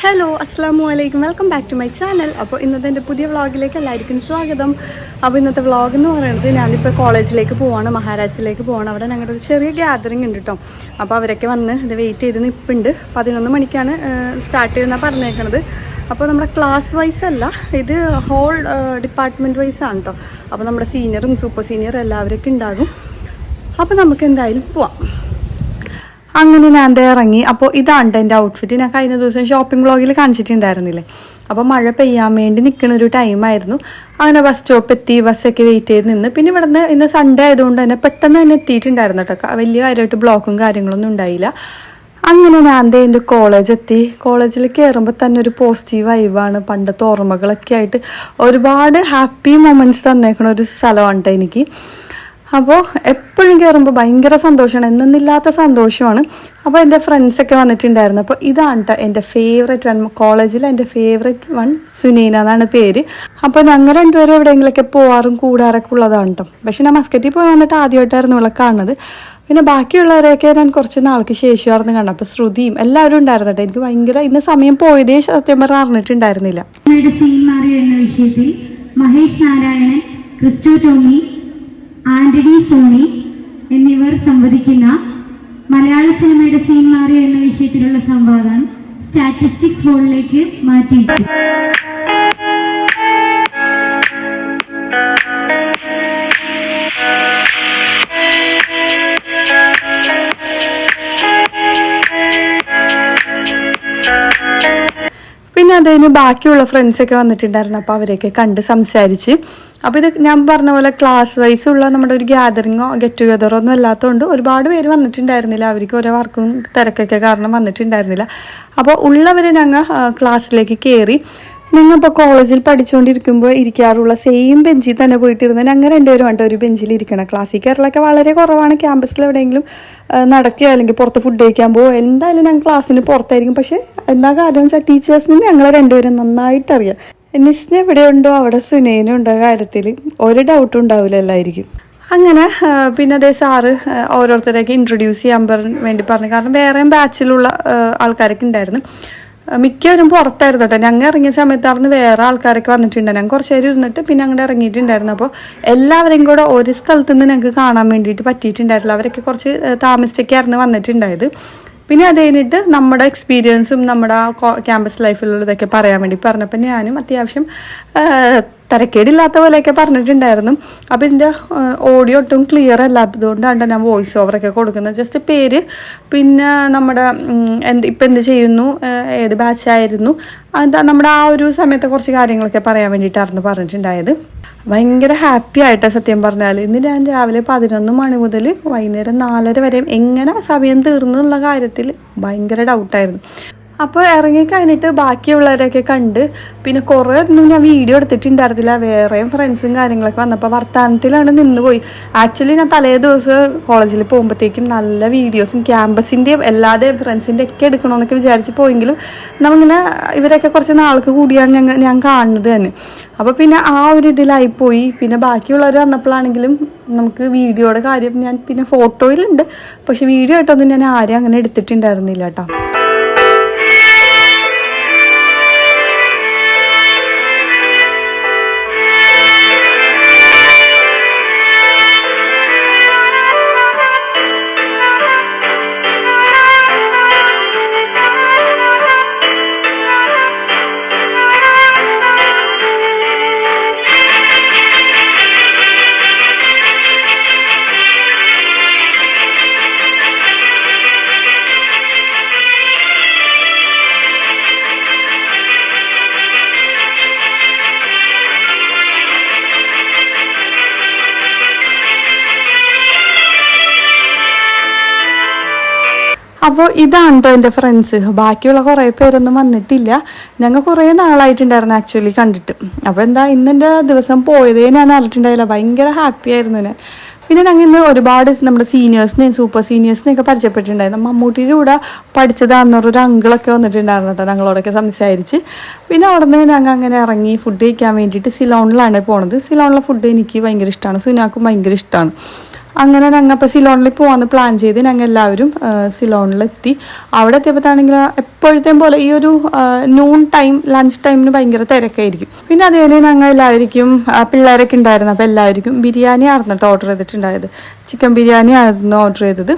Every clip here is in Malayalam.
ഹലോ അസ്സാമു അലൈക്കും, welcome back to my channel. അപ്പോൾ ഇന്നത്തെ എൻ്റെ പുതിയ വ്ളോഗിലേക്ക് എല്ലാവർക്കും സ്വാഗതം. അപ്പോൾ ഇന്നത്തെ വ്ളോഗ് എന്ന് പറയുന്നത് ഞാനിപ്പോൾ കോളേജിലേക്ക് പോവാണ്, മഹാരാജിലേക്ക് പോവാണ്. അവിടെ ഞങ്ങളുടെ ഒരു ചെറിയ ഗ്യാതറിങ് ഉണ്ട് കേട്ടോ. അപ്പോൾ അവരൊക്കെ വന്ന് ഇത് വെയിറ്റ് ചെയ്ത് നിൽപ്പുണ്ട്. 11 മണിക്കാണ് സ്റ്റാർട്ട് ചെയ്യുന്നതാണ് പറഞ്ഞേക്കണത്. അപ്പോൾ നമ്മുടെ ക്ലാസ് വൈസ് അല്ല, ഇത് ഹോൾ ഡിപ്പാർട്ട്മെൻറ്റ് വൈസാണ് കേട്ടോ. അപ്പോൾ നമ്മുടെ സീനിയറും സൂപ്പർ സീനിയറും എല്ലാവരൊക്കെ ഉണ്ടാകും. അപ്പോൾ നമുക്ക് എന്തായാലും പോവാം. അങ്ങനെ ഞാൻ ഇറങ്ങി. അപ്പോൾ ഇതാണ് എൻ്റെ ഔട്ട്ഫിറ്റ്. ഞാൻ കഴിഞ്ഞ ദിവസം ഷോപ്പിംഗ് വ്ളോഗിൽ കാണിച്ചിട്ടുണ്ടായിരുന്നില്ലേ. അപ്പോൾ മഴ പെയ്യാൻ വേണ്ടി നിൽക്കുന്ന ഒരു ടൈമായിരുന്നു. അങ്ങനെ ബസ് സ്റ്റോപ്പ് എത്തി, ബസ്സൊക്കെ വെയിറ്റ് ചെയ്ത് നിന്ന്. പിന്നെ ഇവിടെ നിന്ന് ഇന്ന് സൺഡേ ആയതുകൊണ്ട് തന്നെ പെട്ടെന്ന് തന്നെ എത്തിയിട്ടുണ്ടായിരുന്നു കേട്ടോ. വലിയ കാര്യമായിട്ട് ബ്ലോക്കും കാര്യങ്ങളൊന്നും ഉണ്ടായില്ല. അങ്ങനെ ഞാൻ എൻ്റെ കോളേജ് എത്തി. കോളേജിൽ കയറുമ്പോൾ തന്നെ ഒരു പോസിറ്റീവ് വൈബാണ്. പണ്ടത്തെ ഓർമ്മകളൊക്കെ ആയിട്ട് ഒരുപാട് ഹാപ്പി മൊമെൻറ്റ്സ് തന്നേക്കണ ഒരു സ്ഥലമാണ് കേട്ടോ എനിക്ക്. അപ്പോൾ എപ്പോഴും കയറുമ്പോൾ ഭയങ്കര സന്തോഷമാണ്, എന്നൊന്നില്ലാത്ത സന്തോഷമാണ്. അപ്പോൾ എൻ്റെ ഫ്രണ്ട്സൊക്കെ വന്നിട്ടുണ്ടായിരുന്നു. അപ്പോൾ ഇതാണ് കേട്ടോ എൻ്റെ ഫേവറേറ്റ് വൺ, കോളേജിൽ എൻ്റെ ഫേവറേറ്റ് വൺ സുനീന എന്നാണ് പേര്. അപ്പോൾ ഞങ്ങൾ രണ്ടുപേരും എവിടെയെങ്കിലുമൊക്കെ പോവാറും കൂടാറൊക്കെ ഉള്ളതാണ് കേട്ടോ. പക്ഷെ ഞാൻ മസ്കറ്റിൽ പോയി വന്നിട്ട് ആദ്യമായിട്ടായിരുന്നു ഇവിടെ കാണുന്നത്. പിന്നെ ബാക്കിയുള്ളവരെയൊക്കെ ഞാൻ കുറച്ച് നാൾക്ക് ശേഷമായിരുന്നു കണ്ടത്. അപ്പോൾ ശ്രുതിയും എല്ലാവരും ഉണ്ടായിരുന്നു കേട്ടോ. എനിക്ക് ഭയങ്കര ഇന്ന് സമയം പോയതേ സത്യം പറഞ്ഞാൽ അറിഞ്ഞിട്ടുണ്ടായിരുന്നില്ല. എന്ന വിഷയത്തിൽ മഹേഷ് നാരായണൻ, ക്രിസ്റ്റോ ടോമി, ആന്റണി സോണി എന്നിവർ സംവദിക്കുന്ന മലയാള സിനിമയുടെ സീൻ മാറിയ എന്ന വിഷയത്തിലുള്ള സംവാദം സ്റ്റാറ്റിസ്റ്റിക്സ് ഹോളിലേക്ക് മാറ്റിയിട്ടു. പിന്നെ അതിന് ബാക്കിയുള്ള ഫ്രണ്ട്സൊക്കെ വന്നിട്ടുണ്ടായിരുന്നു. അപ്പോൾ അവരെയൊക്കെ കണ്ട് സംസാരിച്ച്. അപ്പോൾ ഇത് ഞാൻ പറഞ്ഞ പോലെ ക്ലാസ് വൈസ് ഉള്ള നമ്മുടെ ഒരു ഗ്യാതറിങ്ങോ ഗെറ്റ് ടുഗദറോ ഒന്നും അല്ലാത്തതുകൊണ്ട് ഒരുപാട് പേര് വന്നിട്ടുണ്ടായിരുന്നില്ല. അവർക്ക് ഓരോ വർക്കും തിരക്കൊക്കെ കാരണം വന്നിട്ടുണ്ടായിരുന്നില്ല. അപ്പോൾ ഉള്ളവർ ഞങ്ങൾ ക്ലാസ്സിലേക്ക് കയറി. ഞങ്ങൾ ഇപ്പോൾ കോളേജിൽ പഠിച്ചുകൊണ്ടിരിക്കുമ്പോൾ ഇരിക്കാറുള്ള സെയിം ബെഞ്ചിൽ തന്നെ പോയിട്ടിരുന്ന് ഞങ്ങൾ രണ്ടുപേരും വേണ്ട ഒരു ബെഞ്ചിൽ ഇരിക്കണം. ക്ലാസ്സിൽ കയറലൊക്കെ വളരെ കുറവാണ്. ക്യാമ്പസിൽ എവിടെയെങ്കിലും നടക്കുകയോ അല്ലെങ്കിൽ പുറത്ത് ഫുഡ് കഴിക്കാൻ പോകുമോ എന്തായാലും ഞങ്ങൾ ക്ലാസ്സിന് പുറത്തായിരിക്കും. പക്ഷേ എന്താ കാര്യം വെച്ചാൽ ടീച്ചേഴ്സിന് ഞങ്ങളെ രണ്ടുപേരും നന്നായിട്ട് അറിയാം. നിസ്ന എവിടെയുണ്ടോ അവിടെ സുനേനും ഉണ്ടോ കാര്യത്തിൽ ഒരു ഡൗട്ടും ഉണ്ടാവില്ല എല്ലായിരിക്കും. അങ്ങനെ പിന്നെ അതേ സാറ് ഓരോരുത്തരെയൊക്കെ ഇൻട്രൊഡ്യൂസ് ചെയ്യാൻ വേണ്ടി പറഞ്ഞു. കാരണം വേറെയും ബാച്ചിലുള്ള ആൾക്കാരൊക്കെ ഉണ്ടായിരുന്നു. മിക്കവരും പുറത്തായിരുന്നു കേട്ടോ. ഞങ്ങൾ ഇറങ്ങിയ സമയത്തായിരുന്നു വേറെ ആൾക്കാരൊക്കെ വന്നിട്ടുണ്ട്. ഞങ്ങൾ കുറച്ച് നേരം ഇരുന്നിട്ട് പിന്നെ അങ്ങോട്ട് ഇറങ്ങിയിട്ടുണ്ടായിരുന്നു. അപ്പോൾ എല്ലാവരെയും കൂടെ ഒരു സ്ഥലത്ത് നിന്ന് ഞങ്ങൾക്ക് കാണാൻ വേണ്ടിയിട്ട് പറ്റിയിട്ടുണ്ടായിട്ടില്ല. അവരൊക്കെ കുറച്ച് താമസിച്ചൊക്കെയായിരുന്നു വന്നിട്ടുണ്ടായത്. പിന്നെ അത് കഴിഞ്ഞിട്ട് നമ്മുടെ എക്സ്പീരിയൻസും നമ്മുടെ ക്യാമ്പസ് ലൈഫിലുള്ളതൊക്കെ പറയാൻ വേണ്ടി പറഞ്ഞപ്പോൾ ഞാനും അത്യാവശ്യം തരക്കേടില്ലാത്ത പോലെയൊക്കെ പറഞ്ഞിട്ടുണ്ടായിരുന്നു. അപ്പോൾ ഇതിൻ്റെ ഓഡിയോ ഒട്ടും ക്ലിയർ അല്ലാത്തതുകൊണ്ടാണ് ഞാൻ വോയിസ് ഓവറൊക്കെ കൊടുക്കുന്നത്. ജസ്റ്റ് പേര്, പിന്നെ നമ്മുടെ ഇപ്പം എന്ത് ചെയ്യുന്നു, ഏത് ബാച്ചായിരുന്നു, എന്താ നമ്മുടെ ആ ഒരു സമയത്തെ കുറച്ച് കാര്യങ്ങളൊക്കെ പറയാൻ വേണ്ടിയിട്ടായിരുന്നു പറഞ്ഞിട്ടുണ്ടായത്. ഭയങ്കര ഹാപ്പി ആയിട്ടാണ് സത്യം പറഞ്ഞാൽ. ഇന്ന് ഞാൻ രാവിലെ 11 മണി മുതൽ വൈകുന്നേരം 4:30 വരെ എങ്ങനെ സമയം തീർന്നു എന്നുള്ള കാര്യത്തിൽ ഭയങ്കര ഡൗട്ടായിരുന്നു. അപ്പോൾ ഇറങ്ങിക്കഴിഞ്ഞിട്ട് ബാക്കിയുള്ളവരൊക്കെ കണ്ട് പിന്നെ കുറേ ഒന്നും ഞാൻ വീഡിയോ എടുത്തിട്ടുണ്ടായിരുന്നില്ല. വേറെയും ഫ്രണ്ട്സും കാര്യങ്ങളൊക്കെ വന്നപ്പോൾ വർത്തമാനത്തിലാണ് നിന്നുപോയി. ആക്ച്വലി ഞാൻ തലേ ദിവസം കോളേജിൽ പോകുമ്പോഴത്തേക്കും നല്ല വീഡിയോസും ക്യാമ്പസിൻ്റെയും എല്ലാവരുടെയും ഫ്രണ്ട്സിൻ്റെ ഒക്കെ എടുക്കണമെന്നൊക്കെ വിചാരിച്ച് പോയെങ്കിലും നമ്മളിങ്ങനെ ഇവരൊക്കെ കുറച്ച് നാൾക്ക് കൂടിയാണ് ഞാൻ കാണുന്നത് തന്നെ. അപ്പോൾ പിന്നെ ആ ഒരു ഇതിലായിപ്പോയി. പിന്നെ ബാക്കിയുള്ളവർ വന്നപ്പോഴാണെങ്കിലും നമുക്ക് വീഡിയോയുടെ കാര്യം ഞാൻ പിന്നെ ഫോട്ടോയിലുണ്ട്, പക്ഷെ വീഡിയോ ആയിട്ടൊന്നും ഞാൻ ആരും അങ്ങനെ എടുത്തിട്ടുണ്ടായിരുന്നില്ല കേട്ടോ. അപ്പോൾ ഇതാണ് കേട്ടോ എൻ്റെ ഫ്രണ്ട്സ്. ബാക്കിയുള്ള കുറേ പേരൊന്നും വന്നിട്ടില്ല. ഞങ്ങൾ കുറേ നാളായിട്ടുണ്ടായിരുന്നു ആക്ച്വലി കണ്ടിട്ട്. അപ്പോൾ എന്താ ഇന്നെൻ്റെ ദിവസം പോയതേ ഞാൻ അറിഞ്ഞിട്ടുണ്ടായില്ല. ഭയങ്കര ഹാപ്പി ആയിരുന്നു ഞാൻ. പിന്നെ ഞങ്ങൾ ഇന്ന് ഒരുപാട് നമ്മുടെ സീനിയേഴ്സിനെയും സൂപ്പർ സീനിയേഴ്സിനെയൊക്കെ പരിചയപ്പെട്ടിട്ടുണ്ടായിരുന്നു. മമ്മൂട്ടിയുടെ കൂടെ പഠിച്ചതാണെന്നൊരു അങ്കിളൊക്കെ വന്നിട്ടുണ്ടായിരുന്നു കേട്ടോ. ഞങ്ങളോടൊക്കെ സംസാരിച്ച് പിന്നെ അവിടെ നിന്ന് ഞങ്ങൾ അങ്ങനെ ഇറങ്ങി ഫുഡ് കഴിക്കാൻ വേണ്ടിയിട്ട് സിലോണിലാണ് പോണത്. സിലോണിലെ ഫുഡ് എനിക്ക് ഭയങ്കര ഇഷ്ടമാണ്, സുനാക്കും ഭയങ്കര ഇഷ്ടമാണ്. അങ്ങനെ ഞങ്ങൾ ഇപ്പോൾ സിലോണിൽ പോകാമെന്ന് പ്ലാൻ ചെയ്ത് ഞങ്ങൾ എല്ലാവരും സിലോണിലെത്തി. അവിടെ എത്തിയപ്പോഴാണെങ്കിൽ എപ്പോഴത്തേം പോലെ ഈ ഒരു നൂൺ ടൈം ലഞ്ച് ടൈമിന് ഭയങ്കര തിരക്കായിരിക്കും. പിന്നെ അത് കഴിഞ്ഞ് ഞങ്ങൾ എല്ലാവർക്കും പിള്ളേരൊക്കെ ഉണ്ടായിരുന്നു. അപ്പോൾ എല്ലാവർക്കും ബിരിയാണി ആയിരുന്നു കേട്ടോ ഓർഡർ ചെയ്തിട്ടുണ്ടായത്. ചിക്കൻ ബിരിയാണി ആയിരുന്നു ഓർഡർ ചെയ്തത്.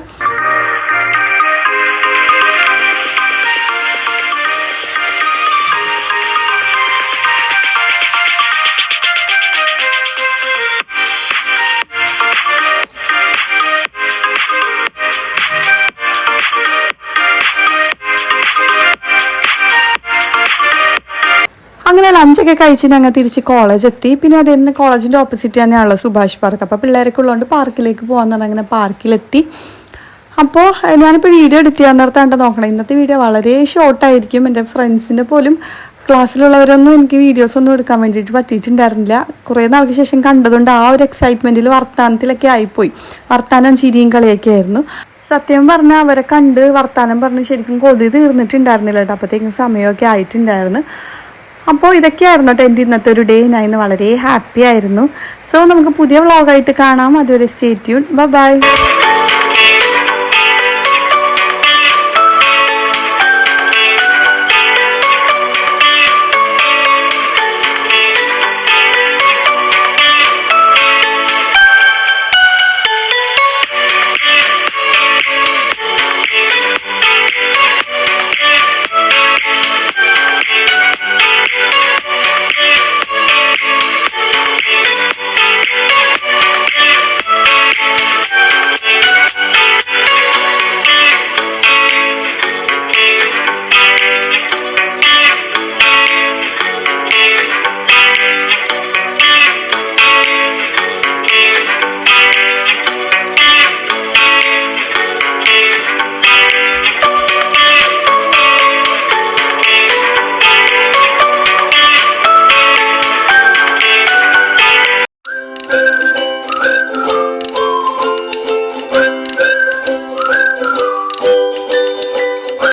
അങ്ങനെ ലഞ്ചൊക്കെ കഴിച്ച് ഞങ്ങൾ തിരിച്ച് കോളേജ് എത്തി. പിന്നെ അത് തന്നെ കോളേജിൻ്റെ ഓപ്പോസിറ്റ് തന്നെയാണല്ലോ സുഭാഷ് പാർക്ക്. അപ്പോൾ പിള്ളേരൊക്കെ ഉള്ളതുകൊണ്ട് പാർക്കിലേക്ക് പോകാമെന്ന് പറഞ്ഞാൽ അങ്ങനെ പാർക്കിലെത്തി. അപ്പോൾ ഞാനിപ്പോൾ വീഡിയോ എഡിറ്റ് ചെയ്യാൻ നേരത്താണ്ട് നോക്കണം. ഇന്നത്തെ വീഡിയോ വളരെ ഷോർട്ടായിരിക്കും. എൻ്റെ ഫ്രണ്ട്സിൻ്റെ പോലും ക്ലാസ്സിലുള്ളവരൊന്നും എനിക്ക് വീഡിയോസൊന്നും എടുക്കാൻ വേണ്ടിയിട്ട് പറ്റിയിട്ടുണ്ടായിരുന്നില്ല. കുറേ നാൾക്ക് ശേഷം കണ്ടതുകൊണ്ട് ആ ഒരു എക്സൈറ്റ്മെൻറ്റിൽ വർത്താനത്തിലൊക്കെ ആയിപ്പോയി. വർത്താനം ചിരിയും കളിയൊക്കെ ആയിരുന്നു. സത്യം പറഞ്ഞാൽ അവരെ കണ്ട് വർത്താനം പറഞ്ഞ് ശരിക്കും കൊതി തീർന്നിട്ടുണ്ടായിരുന്നില്ല കേട്ടോ. അപ്പോഴത്തേക്കും സമയമൊക്കെ ആയിട്ടുണ്ടായിരുന്നു. അപ്പോൾ ഇതൊക്കെയായിരുന്നു കേട്ടോ എൻ്റെ ഇന്നത്തെ ഒരു ഡേ. ഞാൻ ഇന്ന് വളരെ ഹാപ്പി ആയിരുന്നു. സോ നമുക്ക് പുതിയ വ്ളോഗായിട്ട് കാണാം. അതുവരെ സ്റ്റേ ട്യൂൺ. ബൈ.